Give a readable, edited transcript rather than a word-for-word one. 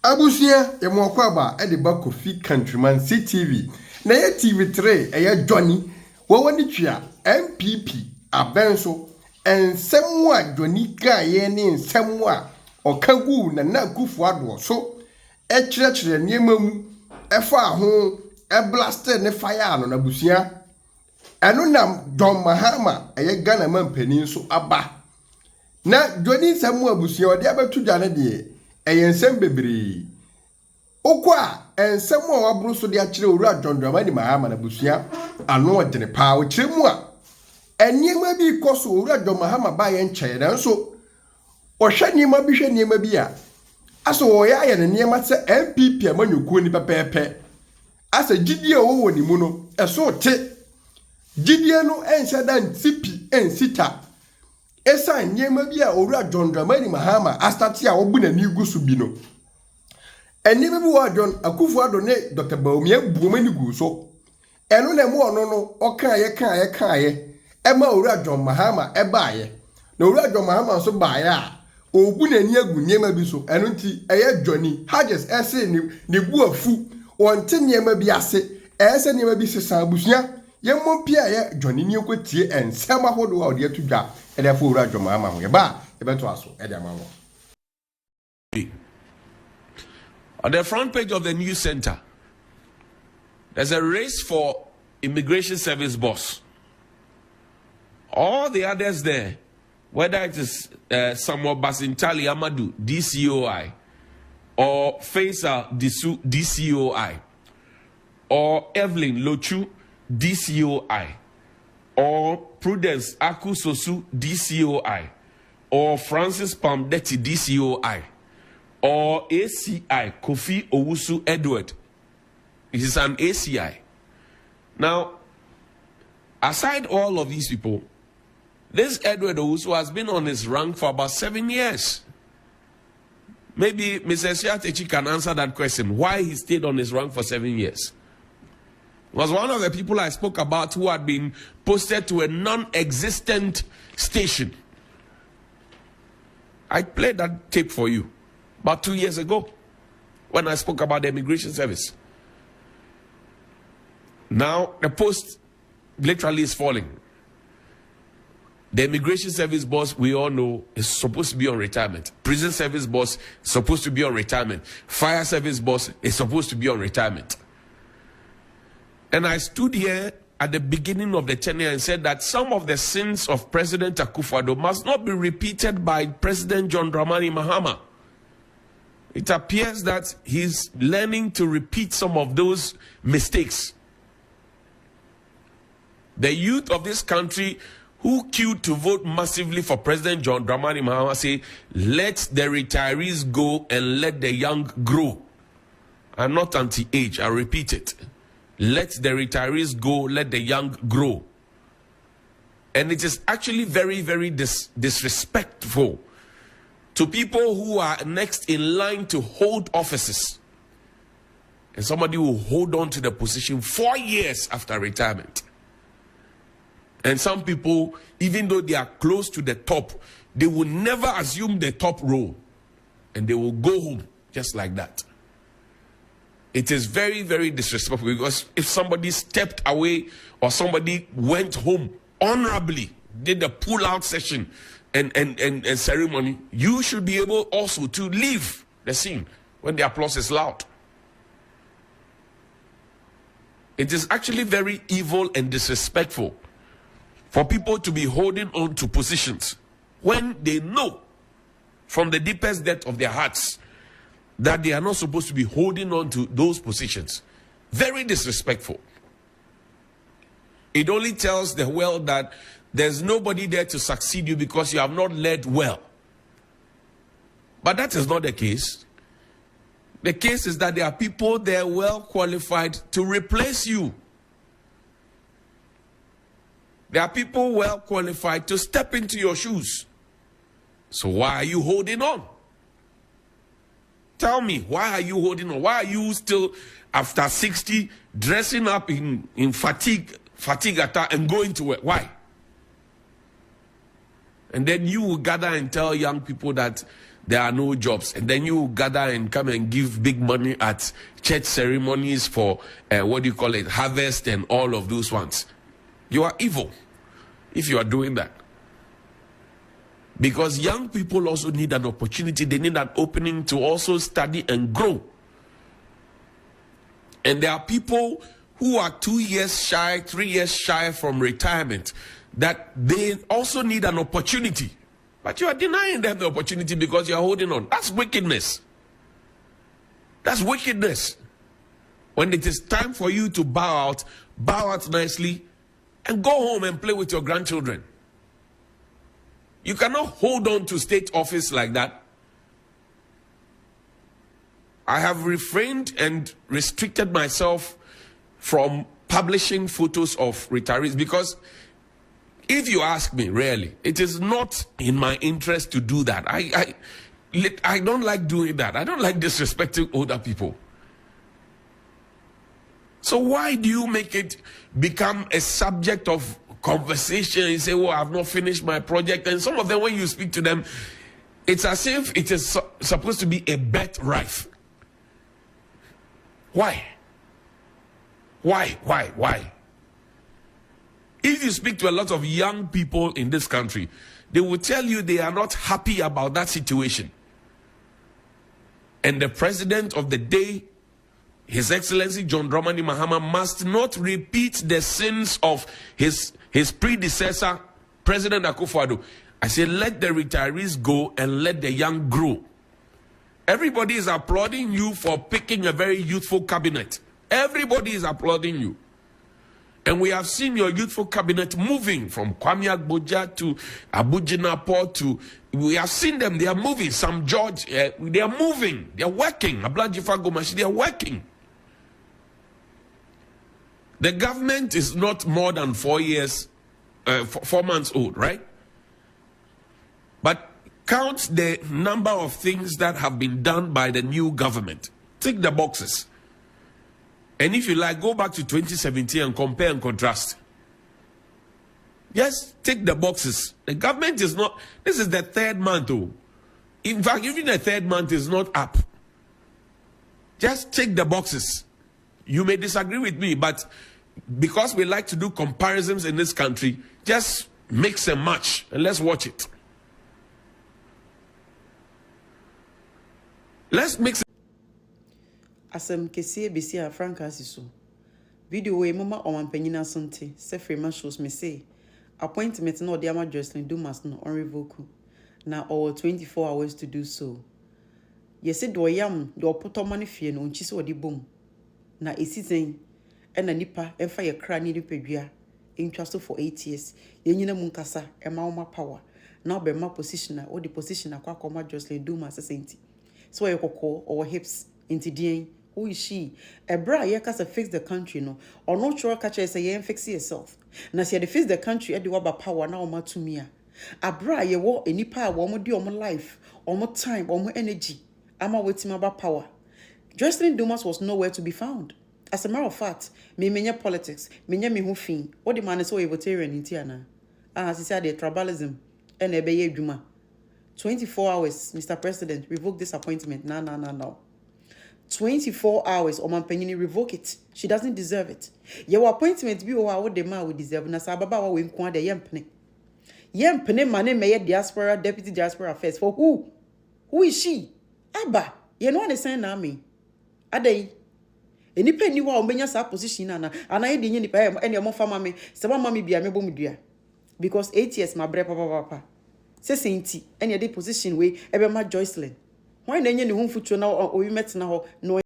Abusia ye mwakwaba e de ba Kofi Countryman CTV. Na ye TV3 e ye Johnny wo woni twia MPP abenso ensem a Johnny ka ye ne ensem a okagu na kufu ado so e kyerɛkyerɛ niema mu e fa ho e blaster ne fire no na busia eno nam John Mahama e ye Ghana man panin so aba na Johnny nsem abusia ode abetu dwa ne de ensem bebre okwa ensem a wabro so de akire owura John Dramani Mahama na busia ano odene pa o kire mu a eniema bi koso owura John Mahama ba ye nkyɛ na nso ohwɛ niema bi hwɛ niema bi a aso wo ya ye ne niema se MPP amanyukuo ni pepepe asa gidie wo wo ni mu no eso te gidie no enhyɛ dan tipi ensita esa niema bi a owura John Dramani Mahama astati a obu na ni gusu bi no eniema bi wo John Akufo Addo ne Dr. Bawumia buomani gu so eno na mu ono no okaaye ema owura John Mahama ebaaye na owura John Mahama so baaye a obu na ni agu niema bi so eno nti eye Johnny Hughes ese ni bu afu wonte niema bi ase ese niema bi sesa abusia yemmo pia ye Johnny ni ekotie ensem ahodo a ode atudwa e da fo owura John Mahama ho ye ba e beto aso e da mawo. On the front page of the news center, there's a race for immigration service boss. All the others there, whether it is Samuel Basintali Amadou, DCOI, or Faisal Disu, DCOI, or Evelyn Lochu, DCOI, or Prudence Akusosu, DCOI, or Francis Pamdeti, DCOI, or ACI, Kofi Owusu Edward. It is an ACI. Now, aside all of these people, this Edward Owusu has been on his rank for about 7 years. Maybe Mr. Siatechi can answer that question, why he stayed on his rank for 7 years. He was one of the people I spoke about who had been posted to a non-existent station. I played that tape for you about 2 years ago when I spoke about the immigration service. Now the post literally is falling. The immigration service boss, we all know, is supposed to be on retirement. Prison service boss is supposed to be on retirement. Fire service boss is supposed to be on retirement. And I stood here at the beginning of the tenure and said that some of the sins of President Akufo Addo must not be repeated by President John Dramani Mahama. It appears that he's learning to repeat some of those mistakes. The youth of this country who queued to vote massively for President John Dramani Mahama say, let the retirees go and let the young grow. I'm not anti-age, I repeat it. Let the retirees go, let the young grow. And it is actually very, very disrespectful to people who are next in line to hold offices. And somebody will hold on to the position 4 years after retirement. And some people, even though they are close to the top, they will never assume the top role. And they will go home just like that. It is very, very disrespectful, because if somebody stepped away or somebody went home honorably, did the pull-out session and ceremony, you should be able also to leave the scene when the applause is loud. It is actually very evil and disrespectful for people to be holding on to positions when they know from the deepest depth of their hearts that they are not supposed to be holding on to those positions. Very disrespectful. It only tells the world that there's nobody there to succeed you because you have not led well. But that is not the case. The case is that there are people there well qualified to replace you. There are people well qualified to step into your shoes. So why are you holding on? Tell me, why are you holding on? Why are you still, after 60, dressing up in fatigue attire and going to work? Why? And then you will gather and tell young people that there are no jobs, and then you gather and come and give big money at church ceremonies for harvest and all of those ones. You are evil if you are doing that. Because young people also need an opportunity. They need an opening to also study and grow. And there are people who are 2 years shy, 3 years shy from retirement, that they also need an opportunity. But you are denying them the opportunity because you are holding on. That's wickedness. That's wickedness. When it is time for you to bow out nicely and go home and play with your grandchildren. You cannot hold on to state office like that. I have refrained and restricted myself from publishing photos of retirees because if you ask me, really, it is not in my interest to do that. I don't like doing that. I don't like disrespecting older people. So why do you make it become a subject of conversation? You say, oh, I've not finished my project. And some of them, when you speak to them, it's as if it is supposed to be a bet rife. Why? Why? If you speak to a lot of young people in this country, they will tell you they are not happy about that situation. And the president of the day, His Excellency John Dramani Mahama, must not repeat the sins of his predecessor, President Akufo-Addo. I say, let the retirees go and let the young grow. Everybody is applauding you for picking a very youthful cabinet. Everybody is applauding you. And we have seen your youthful cabinet moving from Kwame Agboja to Abu-Jinapor to, we have seen them, they are moving. Sam George, they are moving, they are working. Ablajifa Gomashi, they are working. The government is not more than 4 months old, right? But count the number of things that have been done by the new government. Tick the boxes. And if you like, go back to 2017 and compare and contrast. Yes, tick the boxes. The government is not, this is the third month, oh. In fact, even the third month is not up. Just tick the boxes. You may disagree with me, but because we like to do comparisons in this country, just mix and match and let's watch it. Let's mix it. Asem kesi besi a Francis so. Video we mama omanpanyina sonte. Se frema shows me say appointment no de ama Jocelyn Dumas no on revoke. Na all 24 hours to do so. Yesi do yam do poto mane fie no nchi se odi bom. Na esisen e na nipa emfa ye kra ni nipadua entwa so for 8 years. Ye nyina mu nkasa e ma wo power. Na obema position o di position akwa koma Jocelyn Dumas senti. So ye kokko or hips into dien. Who is she? A bra ye kasa fix the country no. Or no sure catch say ye fix yourself. Na si ye fix the country e di waba power na oma to me a bra ye wo enipa wo mo di omo life, omo time, omo energy. Ama wetima about power. Jocelyn Dumas was nowhere to be found. As a matter of fact, me menya politics, menya me hu fin. What the man is so libertarian in Tiana. As he said, the tribalism and ebeye dwuma. 24 hours, Mr. President, revoke this appointment. No. 24 hours, Omanpenyini revoke it. She doesn't deserve it. Your appointment be what the man will deserve. Na sababa wa winkwa de yempene. Yempene mane meye diaspora, deputy diaspora affairs. For who? Who is she? Abba. You know what I'm saying na me? Adei. Enipa ni wa omenya sa position na ana ye de nipa ene mo fama me. Se ba mama bia me bom dua. Because 8 years my bre papa. Se senti ene de position we ebe ma Jocelyn. Why na nye ne hu futuo na o wi met na ho no